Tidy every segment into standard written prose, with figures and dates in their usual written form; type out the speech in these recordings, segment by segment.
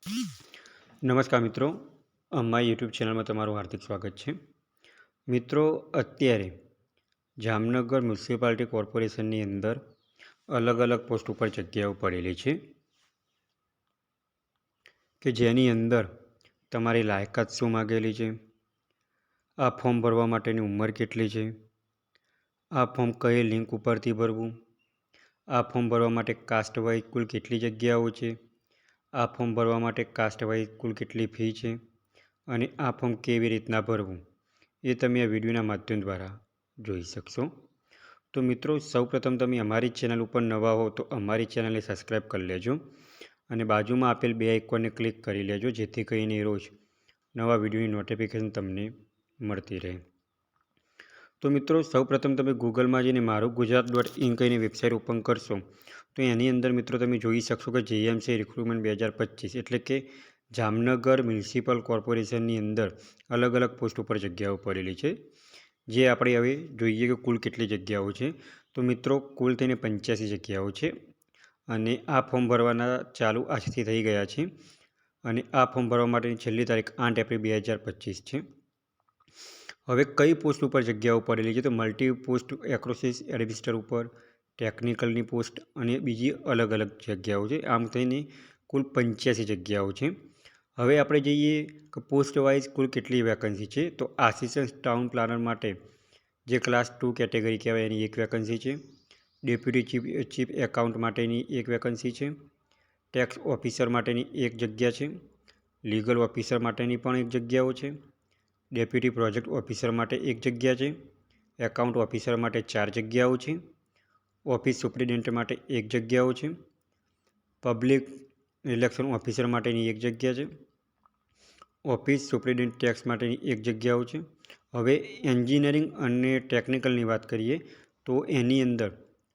નમસ્કાર મિત્રો, અમારી યુટ્યુબ ચેનલમાં તમારું હાર્દિક સ્વાગત છે. મિત્રો, અત્યારે જામનગર મ્યુનિસિપાલિટી કોર્પોરેશનની અંદર અલગ અલગ પોસ્ટ ઉપર જગ્યાઓ પડેલી છે કે જેની અંદર તમારી લાયકાત શું માગેલી છે, આ ફોર્મ ભરવા માટેની ઉંમર કેટલી છે, આ ફોર્મ કઈ લિંક ઉપરથી ભરવું, આ ફોર્મ ભરવા માટે કાસ્ટ વાઇઝ કુલ કેટલી જગ્યાઓ છે, આ ફોર્મ ભરવા માટે કાસ્ટ વાઇઝ કુલ કેટલી ફી છે અને આ ફોર્મ કેવી રીતના ભરવું એ તમે આ વિડીયોના માધ્યમ દ્વારા જોઈ શકશો. તો મિત્રો, સૌપ્રથમ તમે અમારી ચેનલ ઉપર નવા હો તો અમારી ચેનલને સબસ્ક્રાઈબ કરી લેજો અને બાજુમાં આપેલ બે આઇકોનને ક્લિક કરી લેજો, જેથી કરીને રોજ નવા વિડીયોની નોટિફિકેશન તમને મળતી રહે. તો મિત્રો, સૌપ્રથમ તમે ગૂગલમાં જઈને marugujrat.in કહીને વેબસાઇટ ઓપન કરશો તો એની અંદર મિત્રો તમે જોઈ શકશો કે જીએમસી રિક્રુટમેન્ટ 2025 એટલે કે જામનગર મ્યુનિસિપલ કોર્પોરેશનની અંદર અલગ અલગ પોસ્ટ ઉપર જગ્યાઓ પડેલી છે, જે આપણે હવે જોઈએ કે કુલ કેટલી જગ્યાઓ છે. તો મિત્રો, કુલ થઈને 85 જગ્યાઓ છે અને આ ફોર્મ ભરવાના ચાલુ આજથી થઈ ગયા છે અને આ ફોર્મ ભરવા માટેની છેલ્લી તારીખ 8 એપ્રિલ 2025 છે. હવે કઈ પોસ્ટ ઉપર જગ્યાઓ પડેલી છે? તો મલ્ટી પોસ્ટ એક્રોસિસ એડમિનિસ્ટર ઉપર, ટેકનિકલની પોસ્ટ અને બીજી અલગ અલગ જગ્યાઓ છે. આમ થઈને કુલ 85 જગ્યાઓ છે. હવે આપણે જઈએ કે પોસ્ટ વાઇઝ કુલ કેટલી વેકન્સી છે. તો આસિસ્ટન્ટ ટાઉન પ્લાનર માટે જે ક્લાસ 2 કેટેગરી કહેવાય એની એક વેકન્સી છે. ડેપ્યુટી ચીફ એકાઉન્ટ માટેની એક વેકન્સી છે. ટેક્સ ઓફિસર માટેની એક જગ્યા છે. લીગલ ઓફિસર માટેની પણ એક જગ્યાઓ છે. ડેપ્યુટી પ્રોજેક્ટ ઓફિસર માટે એક જગ્યા છે. એકાઉન્ટ ઓફિસર માટે 4 જગ્યાઓ છે. ઓફિસ સુપ્રિન્ટેન્ડન્ટ માટે એક જગ્યાઓ છે. પબ્લિક રિલેક્શન ઓફિસર માટેની એક જગ્યા છે. ઓફિસ સુપ્રિન્ટેન્ડન્ટ ટેક્સ માટેની એક જગ્યાઓ છે. હવે એન્જિનિયરિંગ અને ટેકનિકલની વાત કરીએ તો એની અંદર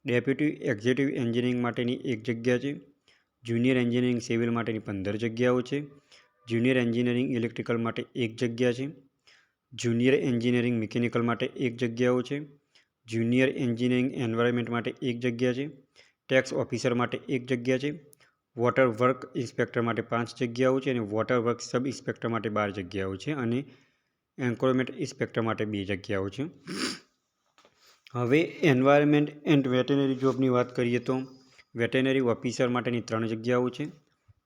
ડેપ્યુટી એક્ઝિક્યુટિવ એન્જિનિયરિંગ માટેની એક જગ્યા છે. જુનિયર એન્જિનિયરિંગ સિવિલ માટેની 15 જગ્યાઓ છે. જુનિયર એન્જિનિયરિંગ ઇલેક્ટ્રિકલ માટે એક જગ્યા છે. જુનિયર એન્જિનિયરિંગ મિકેનિકલ માટે એક જગ્યાઓ છે. જુનિયર એન્જિનિયરિંગ એન્વાયરમેન્ટ માટે એક જગ્યા છે. ટેક્સ ઓફિસર માટે એક જગ્યા છે. વોટર વર્ક ઇન્સ્પેક્ટર માટે 5 જગ્યાઓ છે અને વોટર વર્ક સબ ઇન્સ્પેક્ટર માટે 12 જગ્યાઓ છે અને એન્વાયરમેન્ટ ઇન્સ્પેક્ટર માટે 2 જગ્યાઓ છે. હવે એન્વાયરમેન્ટ એન્ડ વેટેનરી જોબની વાત કરીએ તો વેટેનરી ઓફિસર માટેની 3 જગ્યાઓ છે.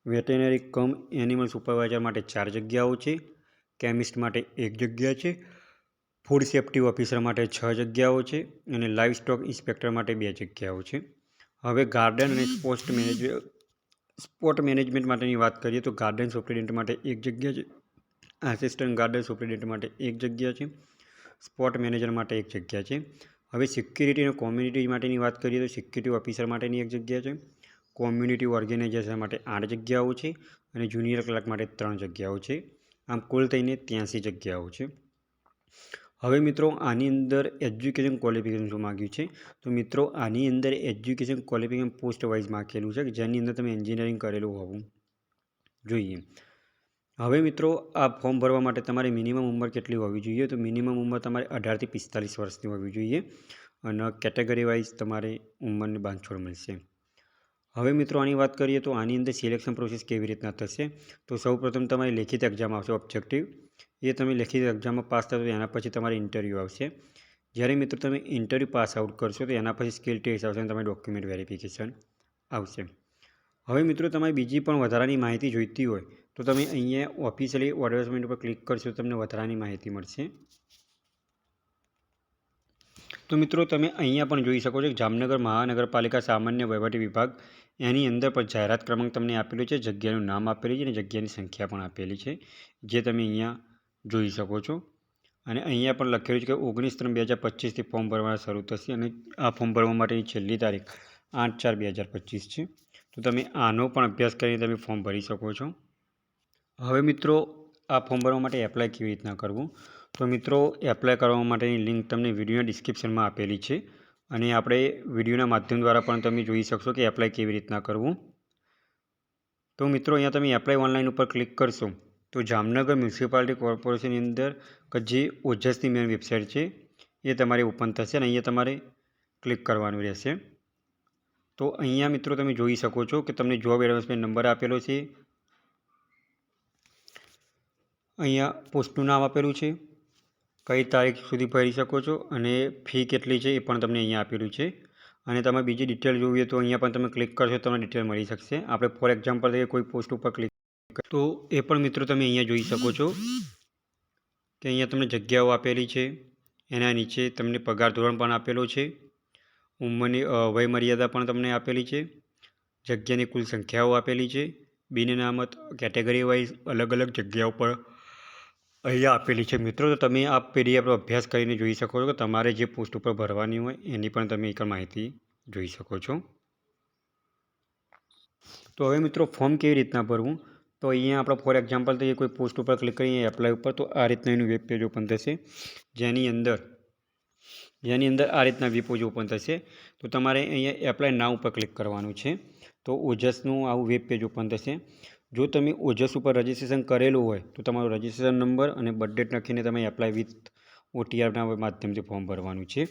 વેટેનરી કમ એનિમલ સુપરવાઇઝર માટે 4 જગ્યાઓ છે. કેમિસ્ટ માટે 1 જગ્યા છે. ફૂડ સેફ્ટી ઓફિસર માટે 6 જગ્યાઓ છે અને લાઇવ સ્ટોક ઇન્સ્પેક્ટર માટે 2 જગ્યાઓ છે. હવે ગાર્ડન અને સ્પોર્ટ મેનેજમેન્ટ માટેની વાત કરીએ તો ગાર્ડન સુપ્રિન્ટેન્ડન્ટ માટે 1 જગ્યા છે. આસિસ્ટન્ટ ગાર્ડન સુપ્રિન્ટેન્ડન્ટ માટે 1 જગ્યા છે. સ્પોર્ટ મેનેજર માટે 1 જગ્યા છે. હવે સિક્યુરિટી અને કોમ્યુનિટી માટેની વાત કરીએ તો સિક્યુરિટી ઓફિસર માટેની 1 જગ્યા છે. કોમ્યુનિટી ઓર્ગેનાઇઝેશન માટે 8 જગ્યાઓ છે અને જુનિયર ક્લાર્ક માટે 3 જગ્યાઓ છે. આમ કુલ થઈને 83 જગ્યાઓ છે. હવે મિત્રો, આની અંદર એજ્યુકેશન ક્વોલિફિકેશન શું માગ્યું છે? તો મિત્રો, આની અંદર એજ્યુકેશન ક્વોલિફિકેશન પોસ્ટ વાઇઝ માગેલું છે કે જેની અંદર તમે એન્જિનિયરિંગ કરેલું હોવું જોઈએ. હવે મિત્રો, આ ફોર્મ ભરવા માટે તમારી મિનિમમ ઉંમર કેટલી હોવી જોઈએ? તો મિનિમમ ઉંમર તમારે 18 થી 45 વર્ષની હોવી જોઈએ અને કેટેગરી વાઇઝ તમારે ઉંમરની બાંધછોડ મળશે. હવે મિત્રો, આની વાત કરીએ તો આની અંદર સિલેક્શન પ્રોસેસ કેવી રીતના થશે? તો સૌપ્રથમ તમારી લેખિત એક્ઝામ આવશે ઓબ્જેક્ટિવ. એ તમે લેખિત એક્ઝામમાં પાસ થશો તો એના પછી તમારે ઇન્ટરવ્યૂ આવશે. જ્યારે મિત્રો તમે ઇન્ટરવ્યૂ પાસ આઉટ કરશો તો એના પછી સ્કિલ ટેસ્ટ આવશે અને તમારી ડોક્યુમેન્ટ વેરિફિકેશન આવશે. હવે મિત્રો, તમારે બીજી પણ વધારાની માહિતી જોઈતી હોય તો તમે અહીંયા ઓફિશિયલી એડવર્ટાઇઝમેન્ટ ઉપર ક્લિક કરશો તો તમને વધારાની માહિતી મળશે. તો મિત્રો, તમે અહીંયા પણ જોઈ શકો છો કે જામનગર મહાનગરપાલિકા સામાન્ય વહીવટી વિભાગ એની અંદર પણ જાહેરાત ક્રમાંક તમને આપેલું છે, જગ્યાનું નામ આપેલું છે અને જગ્યાની સંખ્યા પણ આપેલી છે, જે તમે અહીંયા જોઈ શકો છો. અને અહીંયા પણ લખેલું છે કે 19/3/2025થી ફોર્મ ભરવાના શરૂ થશે અને આ ફોર્મ ભરવા માટેની છેલ્લી તારીખ 8/4/2025 છે. તો તમે આનો પણ અભ્યાસ કરીને તમે ફોર્મ ભરી શકો છો. હવે મિત્રો, આ ફોર્મ ભરવા માટે એપ્લાય કેવી રીતના કરવું? તો મિત્રો, એપ્લાય કરવા માટેની લિંક તમને વિડીયોના ડિસ્ક્રિપ્શનમાં આપેલી છે અને આપણે વિડીયોના માધ્યમ દ્વારા પણ તમે જોઈ શકશો કે એપ્લાય કેવી રીતના કરવું. તો મિત્રો, અહીંયા તમે એપ્લાય ઓનલાઈન ઉપર ક્લિક કરશો તો જામનગર મ્યુનિસિપાલિટી કોર્પોરેશનની અંદર કે જે ઓજસની મેન વેબસાઇટ છે એ તમારે ઓપન થશે અને અહીંયા તમારે ક્લિક કરવાનું રહેશે. તો અહીંયા મિત્રો તમે જોઈ શકો છો કે તમને જોબ એડવર્ટાઇઝમેન્ટ નંબર આપેલો છે અહીંયા પોસ્ટનું નામ આપેલું છે, કઈ તારીખ સુધી ભરી શકો છો અને ફી કેટલી છે એ પણ તમને અહીંયા આપેલું છે. અને તમે બીજી ડિટેલ જોઈએ તો અહીંયા પણ તમે ક્લિક કરશો તમને ડિટેલ મળી શકશે. આપણે ફોર એક્ઝામ્પલ તરીકે કોઈ પોસ્ટ ઉપર ક્લિક તો એ પણ મિત્રો તમે અહીંયા જોઈ શકો છો કે અહીંયા તમને જગ્યાઓ આપેલી છે. એના નીચે તમને પગાર ધોરણ પણ આપેલો છે. ઉંમરની વયમર્યાદા પણ તમને આપેલી છે. જગ્યાની કુલ સંખ્યાઓ આપેલી છે. બિન અનામત કેટેગરી વાઇઝ અલગ અલગ જગ્યાઓ પર અહીંયા આપેલી છે. મિત્રો તો તમે આ પીડીએફનો અભ્યાસ કરીને જોઈ શકો છો કે તમારે જે પોસ્ટ ઉપર ભરવાની હોય એની પણ તમે એક માહિતી જોઈ શકો છો. તો હવે મિત્રો ફોર્મ કેવી રીતના ભરવું, તો અહીંયા આપણે ફોર એક્ઝામ્પલ તરીકે કોઈ પોસ્ટ ઉપર ક્લિક કરીએ એપ્લાય ઉપર, તો આ રીતના એનું વેબ પેજ ઓપન થશે, જેની અંદર આ રીતના વેબ પેજ ઓપન થશે. તો તમારે અહીંયા એપ્લાય નાવ ઉપર ક્લિક કરવાનું છે. તો ઓજસનું આવું વેબ પેજ ઓપન થશે. જો તમે ઓજસ ઉપર રજિસ્ટ્રેશન કરેલું હોય તો તમારો રજિસ્ટ્રેશન નંબર અને બર્થડેટ નાખીને તમે એપ્લાય વિથ OTRના માધ્યમથી ફોર્મ ભરવાનું છે.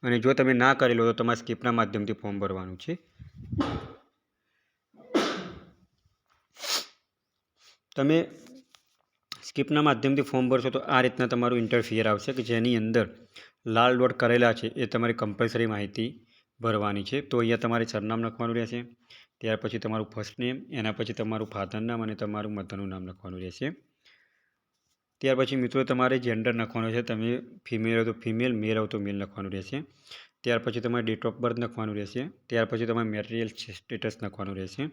અને જો તમે ના કરેલું તો તમારે સ્કીપના માધ્યમથી ફોર્મ ભરવાનું છે. તમે સ્કીપના માધ્યમથી ફોર્મ ભરશો તો આ રીતના તમારું ઇન્ટરફિયર આવશે કે જેની અંદર લાલ ડોટ કરેલા છે એ તમારી કમ્પલસરી માહિતી ભરવાની છે. તો અહીંયા તમારે સરનામ લખવાનું રહેશે, ત્યાર પછી તમારું ફર્સ્ટ નેમ, એના પછી તમારું ફાધર નામ અને તમારું મધરનું નામ લખવાનું રહેશે. ત્યાર પછી મિત્રો તમારે જેન્ડર લખવાનું છે, તમે ફિમેલ હો તો ફિમેલ, મેલ હો તો મેલ લખવાનું રહેશે. ત્યાર પછી તમારે ડેટ ઓફ બર્થ લખવાનું રહેશે. ત્યાર પછી તમારે મેરિટલ સ્ટેટસ લખવાનું રહેશે.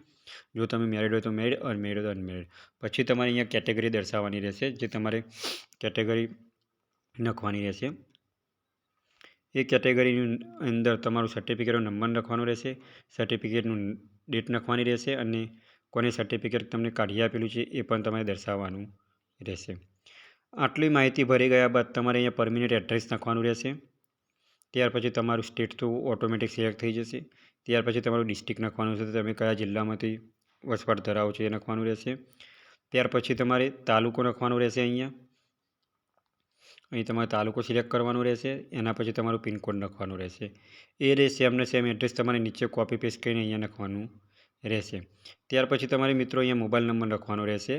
જો તમે મેરિડ હોય તો મેરિડ, અનમેરિડ હોય તો અનમેરિડ. પછી તમારે અહીંયા કેટેગરી દર્શાવવાની રહેશે, જે તમારે કેટેગરી લખવાની રહેશે. એ કેટેગરીની અંદર તમારું સર્ટિફિકેટનો નંબર લખવાનો રહેશે, સર્ટિફિકેટનું ડેટ લખવાની રહેશે અને કોને સર્ટિફિકેટ તમને કાઢી આપેલું છે એ પણ તમારે દર્શાવવાનું રહેશે. આટલી માહિતી ભરી ગયા બાદ તમારે અહીંયા પરમિનન્ટ એડ્રેસ લખવાનું રહેશે. ત્યાર પછી તમારું સ્ટેટ તો ઓટોમેટિક સિલેક્ટ થઈ જશે. ત્યાર પછી તમારું ડિસ્ટ્રિક્ટ લખવાનું છે, તમે કયા જિલ્લામાંથી વસવાટ ધરાવો છો એ લખવાનું રહેશે. ત્યાર પછી તમારે તાલુકો લખવાનો રહેશે. અહીં તમારે તાલુકો સિલેક્ટ કરવાનો રહેશે. એના પછી તમારું પિનકોડ લખવાનું રહેશે. એ સેમને સેમ એડ્રેસ તમારે નીચે કોપી પેસ્ટ કરીને અહીંયા લખવાનું રહેશે. ત્યાર પછી તમારે મિત્રો અહીંયા મોબાઈલ નંબર લખવાનો રહેશે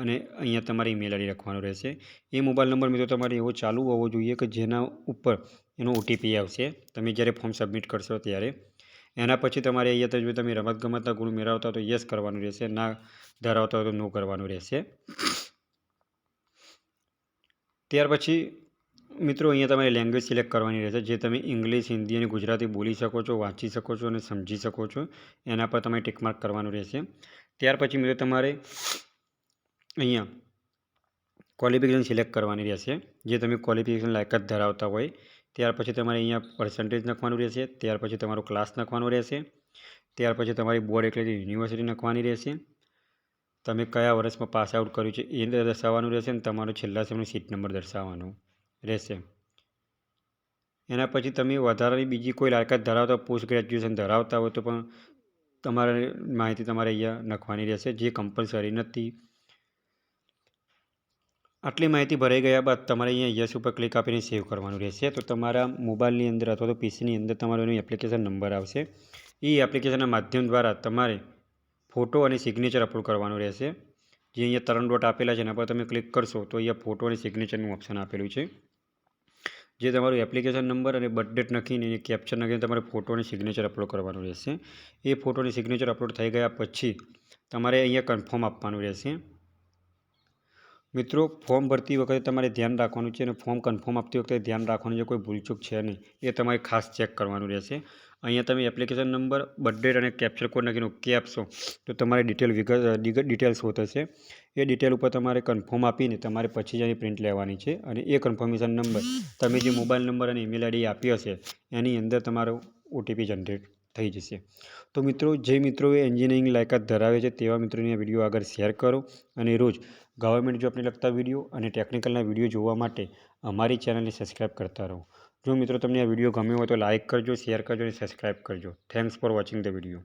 અને અહીંયા તમારે ઈમેલ આઈડી લખવાનો રહેશે. એ મોબાઈલ નંબર મિત્રો તમારે એવો ચાલુ હોવો જોઈએ કે જેના ઉપર એનો OTP આવશે તમે જ્યારે ફોર્મ સબમિટ કરશો ત્યારે. એના પછી તમારે અહીંયા જો તમે રમતગમતના ગુણ મેળવતા હોય તો યસ કરવાનું રહેશે, ના ધરાવતા હોય તો નો કરવાનું રહેશે. ત્યાર પછી મિત્રો અહીંયા તમારે લેંગ્વેજ સિલેક્ટ કરવાની રહેશે, જે તમે ઇંગ્લિશ, હિન્દી અને ગુજરાતી બોલી શકો છો, વાંચી શકો છો અને સમજી શકો છો. એના પર તમારે ટિક માર્ક કરવાનું રહેશે. ત્યાર પછી મિત્રો તમારે અહીંયા ક્વોલિફિકેશન સિલેક્ટ કરવાની રહેશે, જે તમે ક્વોલિફિકેશન લાયકાત ધરાવતા હોય. ત્યાર પછી તમારે અહીંયા પર્સન્ટેજ લખવાનું રહેશે. ત્યાર પછી તમારો ક્લાસ લખવાનો રહેશે. ત્યાર પછી તમારી બોર્ડ એટલે યુનિવર્સિટી લખવાની રહેશે. તમે કયા વર્ષમાં પાસ આઉટ કર્યું છે એ દર્શાવવાનું રહેશે અને તમારો છેલ્લા સેમનો સીટ નંબર દર્શાવવાનો રહેશે. એના પછી તમે વધારાની બીજી કોઈ લાયકાત ધરાવતા, પોસ્ટ ગ્રેજ્યુએશન ધરાવતા હોય તો પણ તમારે માહિતી તમારે અહીંયા લખવાની રહેશે, જે કમ્પલસરી નથી. આટલી માહિતી ભરાઈ ગયા બાદ તમારે અહીંયા યસ ઉપર ક્લિક આપીને સેવ કરવાનું રહેશે. તો તમારા મોબાઈલની અંદર અથવા તો પીસીની અંદર તમારો એનો એપ્લિકેશન નંબર આવશે. એ એપ્લિકેશનના માધ્યમ દ્વારા તમારે ફોટો અને સિગ્નેચર અપલોડ કરવાનું રહેશે. જે અહીંયા 3 ડોટ આપેલા છે એના પર તમે ક્લિક કરશો તો અહીંયા ફોટો અને સિગ્નેચરનું ઓપ્શન આપેલું છે. જે તમારું એપ્લિકેશન નંબર અને બર્થ ડેટ નાખીને કેપ્ચર નાખીને તમારે ફોટો અને સિગ્નેચર અપલોડ કરવાનું રહેશે. એ ફોટો અને સિગ્નેચર અપલોડ થઈ ગયા પછી તમારે અહીંયા કન્ફર્મ આપવાનું રહેશે. મિત્રો ફોર્મ ભરતી વખતે તમારે ધ્યાન રાખવાનું છે અને ફોર્મ કન્ફર્મ આપતી વખતે ધ્યાન રાખવાનું છે, કોઈ ભૂલચૂક છે નહીં એ તમારે ખાસ ચેક કરવાનું રહેશે. અહીંયા તમે એપ્લિકેશન નંબર, બર્થ ડેટ અને કેપ્ચર કોડ નાખીને ઓકે આપશો તો તમારી ડિટેલ શો થશે. એ ડિટેલ ઉપર તમારે કન્ફર્મ આપીને તમારે પછી જ એની પ્રિન્ટ લેવાની છે અને એ કન્ફર્મેશન નંબર તમે જે મોબાઈલ નંબર અને ઈમેલ આઈડી આપી હશે એની અંદર તમારો OTP જનરેટ થઈ જશે. તો મિત્રો, જે મિત્રોએ એન્જિનિયરિંગ લાયકાત ધરાવે છે તેવા મિત્રોને આ વિડીયો આગળ શેર કરો અને રોજ ગવર્મેન્ટ જોબને લગતા વિડીયો અને ટેકનિકલના વિડીયો જોવા માટે અમારી ચેનલને સબસ્ક્રાઈબ કરતા રહો. જો મિત્રો તમને આ વિડીયો ગમ્યો હોય તો લાઇક કરજો, શેર કરજો અને સબસ્ક્રાઈબ કરજો. Thanks for watching the video.